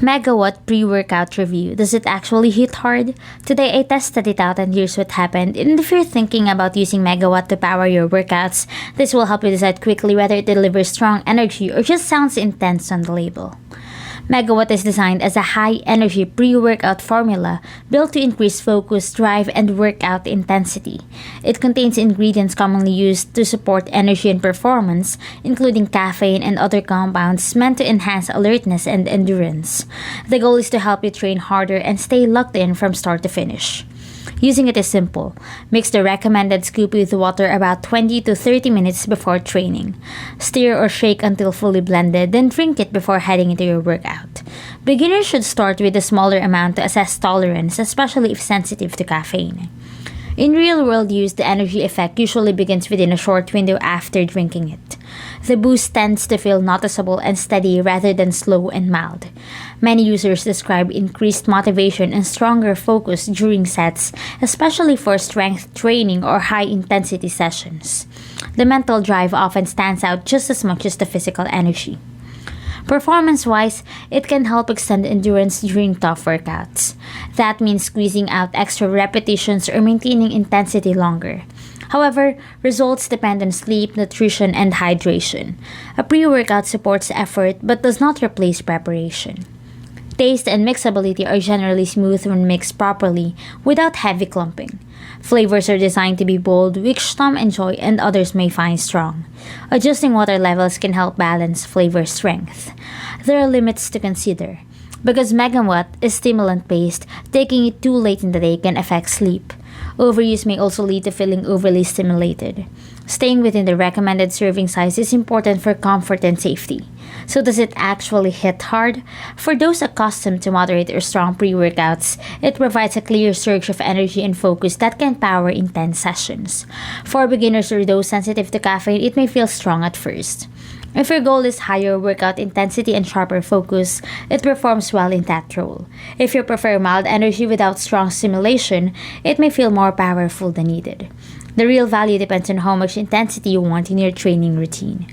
Megawatt Pre Workout Review. Does it actually hit hard? Today I tested it out and here's what happened. And if you're thinking about using Megawatt to power your workouts, this will help you decide quickly whether it delivers strong energy or just sounds intense on the label. Megawatt is designed as a high-energy pre-workout formula built to increase focus, drive, and workout intensity. It contains ingredients commonly used to support energy and performance, including caffeine and other compounds meant to enhance alertness and endurance. The goal is to help you train harder and stay locked in from start to finish. Using it is simple. Mix the recommended scoop with water about 20 to 30 minutes before training. Stir or shake until fully blended, then drink it before heading into your workout. Beginners should start with a smaller amount to assess tolerance, especially if sensitive to caffeine. In real-world use, the energy effect usually begins within a short window after drinking it. The boost tends to feel noticeable and steady rather than slow and mild. Many users describe increased motivation and stronger focus during sets, especially for strength training or high-intensity sessions. The mental drive often stands out just as much as the physical energy. Performance-wise, it can help extend endurance during tough workouts. That means squeezing out extra repetitions or maintaining intensity longer. However, results depend on sleep, nutrition, and hydration. A pre-workout supports effort but does not replace preparation. Taste and mixability are generally smooth when mixed properly without heavy clumping. Flavors are designed to be bold, which some enjoy and others may find strong. Adjusting water levels can help balance flavor strength. There are limits to consider. Because Megawatt is stimulant-based, taking it too late in the day can affect sleep. Overuse may also lead to feeling overly stimulated. Staying within the recommended serving size is important for comfort and safety. So does it actually hit hard? For those accustomed to moderate or strong pre-workouts, it provides a clear surge of energy and focus that can power intense sessions. For beginners or those sensitive to caffeine, it may feel strong at first. If your goal is higher workout intensity and sharper focus, it performs well in that role. If you prefer mild energy without strong stimulation, it may feel more powerful than needed. The real value depends on how much intensity you want in your training routine.